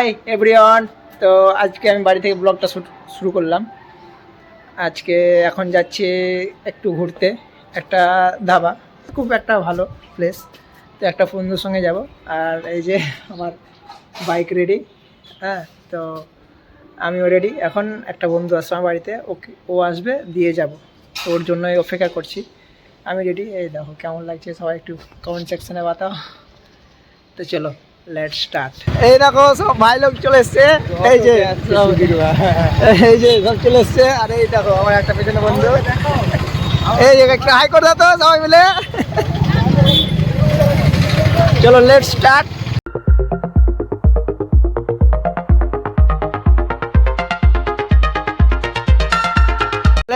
Hi everyone. তো আজকে আমি বাড়ি থেকে ব্লগটা শুরু করলাম। আজকে এখন যাচ্ছি একটু ঘুরতে, একটা ধাবা, খুব একটা ভালো প্লেস। তো একটা বন্ধুর সঙ্গে যাব। আর এই যে আমার বাইক রেডি, হ্যাঁ। তো আমিও রেডি। এখন একটা বন্ধু আসছে আমার বাড়িতে, ও আসবে, দিয়ে যাব। তো ওর জন্যই অপেক্ষা করছি। আমি রেডি। এই দেখো কেমন লাগছে সবাই একটু কমেন্ট সেকশনে বাতাও। তো চলো লেটস স্টার্ট। এই দেখো সব ভাই লোক চলে এসছে, এই যে সব চলে এসছে। আর এই দেখো আমার একটা পেছনে বন্ধু, এই যে একটা হাই করে দাও তো সবাই মিলে। চলো লেটস স্টার্ট।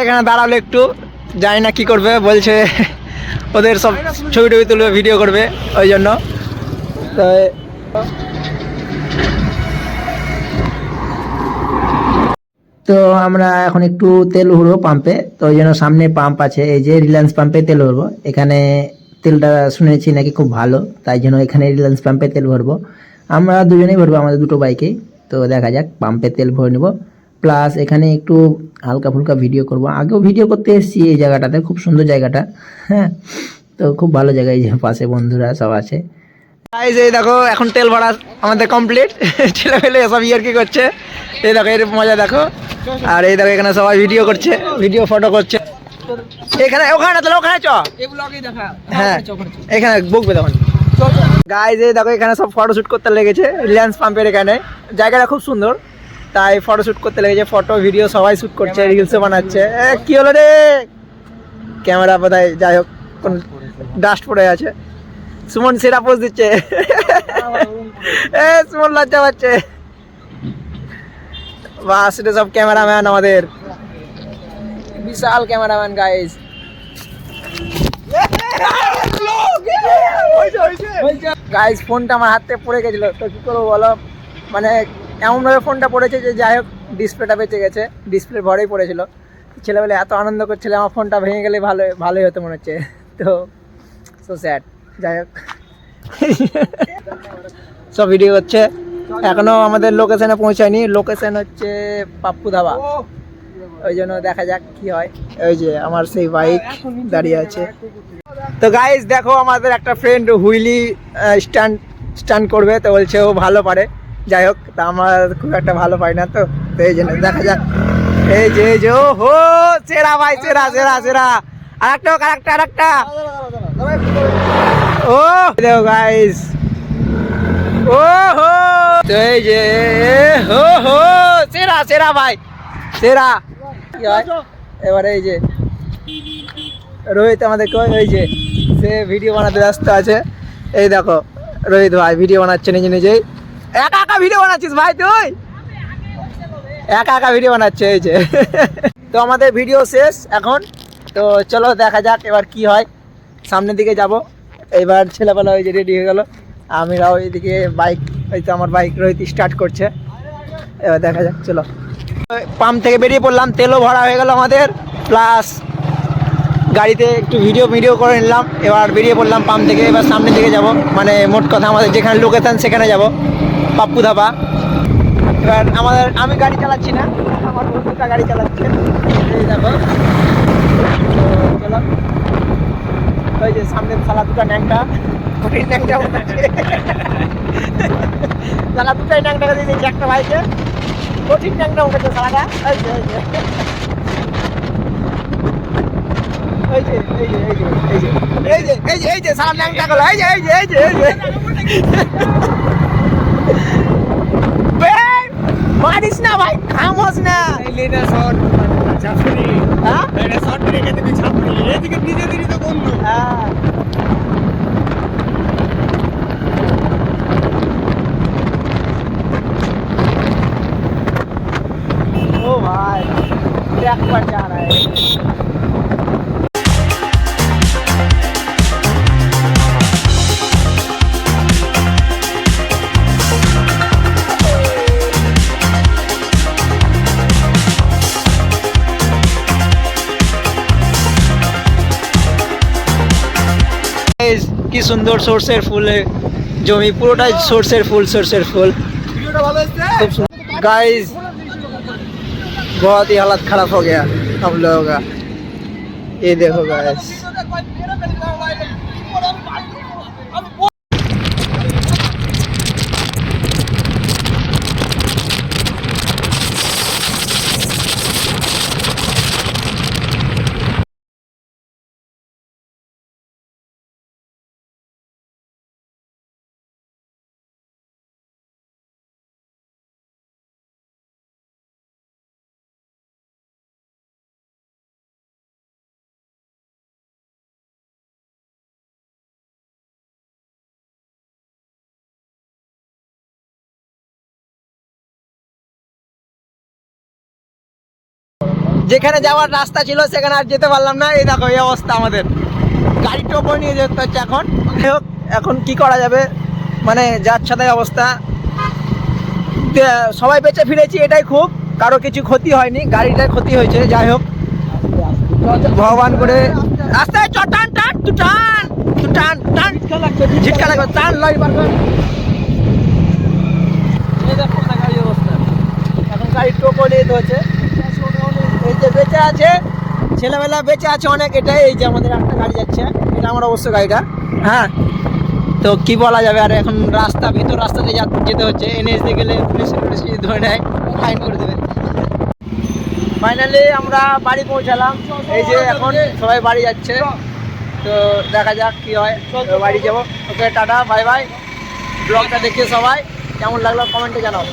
এখানে দাঁড়ালো একটু, জানি না কি করবে, বলছে ওদের সব ছবি টবি তুলবে, ভিডিও করবে, ওই জন্য। তো আমরা এখন একটু তেল ভরবো পাম্পে। তো ওই জন্য সামনে পাম্প আছে, এই যে রিলায়েন্স পাম্পে তেল ভরবো। এখানে তেলটা শুনেছি নাকি খুব ভালো, তাই জন্য এখানে রিলায়েন্স পাম্পে তেল ভরবো। আমরা দুজনেই ভরবো, আমাদের দুটো বাইকেই। তো দেখা যাক, পাম্পে তেল ভরে নেবো, প্লাস এখানে একটু হালকা ফুলকা ভিডিও করব। আগেও ভিডিও করতে এসেছি এই জায়গাটাতে, খুব সুন্দর জায়গাটা, হ্যাঁ। তো খুব ভালো জায়গা, এই যে পাশে বন্ধুরা সব আছে। এই যে দেখো এখন তেল ভরা আমাদের কমপ্লিট। ছেলে ফেলে সব ইয়ার কি করছে, এই দেখো এর মজা দেখো। আর এই দেখো এখানে সবাই ভিডিও করছে, ভিডিও ফটো করছে। এখানে ওখানে তাহলে ওখানে চ, হ্যাঁ এখানে বকবে তখন। গাইজ এই দেখো এখানে সব ফটোশ্যুট করতে লেগেছে রিলায়েন্স পাম্পের এখানে। জায়গাটা খুব সুন্দর, তাই ফটোশ্যুট করতে লেগেছে। ফটো ভিডিও সবাই শ্যুট করছে, রিলসও বানাচ্ছে। কি হলো রে, ক্যামেরা বোধহয়, যাই হোক কোন ডাস্ট পড়ে আছে। সুমন সেরা পোজ দিচ্ছে, সুমন লজ্জা পাচ্ছে। বাস এটা সব ক্যামেরাম্যান, আমাদের বিশাল ক্যামেরাম্যান গাইজ। গাইজ ফোনটা আমার হাত থেকে পড়ে গেছিলো, তো কী করবো বলো, মানে এমনভাবে ফোনটা পড়েছে যে যাই হোক ডিসপ্লেটা বেঁচে গেছে। ডিসপ্লে ভরেই পড়েছিল। ছেলেবেলা এত আনন্দ করছিল, আমার ফোনটা ভেঙে গেলে ভালোই হতো মনে হচ্ছে। তো সো স্যাড। যাই হোক সব ভিডিও হচ্ছে, এখনো আমাদের লোকেশনে পৌঁছায়নি। লোকেশন হচ্ছে পাপ্পু ধাবা, ওই জন্য দেখা যাক কি হয়। ওই যে আমার সেই বাইক দাঁড়িয়ে আছে। তো গাইজ দেখো আমাদের একটা ফ্রেন্ড হুইলি স্টান্ট করবে, তো বলছে ও ভালো পারে। যাই হোক, তা আমার খুব একটা ভালো পাই না, তো এই জন্য দেখা যাক। এই যে ও হো সেরা ভাই, সেরা সেরা সেরা। আরেকটা ও দেখো গাইজ, ও হো। তো এই যে হো হো সেরা সেরা ভাই, সেরা। কি হয় এবারে, এই যে রোহিত আমাদের কই, ওই যে সে ভিডিও বানাতে ব্যস্ত আছে। এই দেখো রোহিত ভাই ভিডিও বানাচ্ছে নিজেই। একা একা ভিডিও বানাচ্ছিস ভাই তুই, একা একা ভিডিও বানাচ্ছে, এই যে। তো আমাদের ভিডিও শেষ এখন। তো চলো দেখা যাক এবার কি হয়, সামনের দিকে যাব। এবার ছেলেবেলা ওই যে রেডি হয়ে গেল, আমিরাও এইদিকে বাইক, হয়তো আমার বাইক রোহিত স্টার্ট করছে। এবার দেখা যাক, চলো। পাম্প থেকে বেরিয়ে পড়লাম, তেলও ভরা হয়ে গেল আমাদের, প্লাস গাড়িতে একটু ভিডিও করে নিলাম। এবার বেরিয়ে পড়লাম পাম্প থেকে, এবার সামনের দিকে যাব, মানে মোট কথা আমাদের যেখানে লোকেশন সেখানে যাব, পাপ্পু ধাবা। এবার আমি গাড়ি চালাচ্ছি না, আমার বন্ধুটা গাড়ি চালাচ্ছে, এই দেখো। চলো, ওই যে সামনে সালা দুটা ন্যাংটা, কঠিন ন্যাংটা সালা দুটাই ন্যাংটাকে দিয়ে দিয়েছে একটা ভাইকে, কঠিন ন্যাংটা উঠেছে সালাটা। এই যে সালা ন্যাংটা গুলো, এই যে মারিস না ভাই, খামোস না। ও ভাই একবার যা রা है। কি সুন্দর সরষের ফুলে জমি, পুরোটাই সরষের ফুল। ভিডিওটা ভালো হচ্ছে। गाइस बहुत ही हालत खराब हो गया हम लोगों का। ये देखो गाइस, যেখানে যাওয়ার রাস্তা ছিল সেখানে আর যেতে পারলাম না। এই দেখো এই অবস্থা, আমাদের গাড়ি টোপো নিয়ে যেতে হচ্ছে এখন। এখন কি করা যাবে, মানে যার সাথে অবস্থা। সবাই বেঁচে ফিরেছি, এটাই খুব, কারো কিছু ক্ষতি হয়নি, গাড়িটার ক্ষতি হয়েছে। যাই হোক ভগবান করে রাস্তায় টান টান তু টান তু টান টান ঝিটকা লাগবে, টান লয় বার কর। এই দেখো না গাড়ি অবস্থা, এখন গাড়ি টোপো নিয়ে যেতে হচ্ছে। এই যে বেঁচে আছে ছেলেবেলা, বেঁচে আছে অনেক। এটাই এই যে আমাদের একটা গাড়ি যাচ্ছে, এটা আমার অবশ্য গাড়িটা। হ্যাঁ, তো কি বলা যাবে আর, এখন রাস্তা ভিতর রাস্তাতে যেতে হচ্ছে। এনএস দিয়ে গেলে পুলিশ ধরে নেয়, ফাইন করে দেবে। ফাইনালি আমরা বাড়ি পৌঁছালাম। এই যে এখন সবাই বাড়ি যাচ্ছে, তো দেখা যাক কি হয়। তো বাড়ি যাবো। ওকে টাটা, বাই বাই। ব্লগটা দেখে সবাই কেমন লাগলো কমেন্টে জানাও।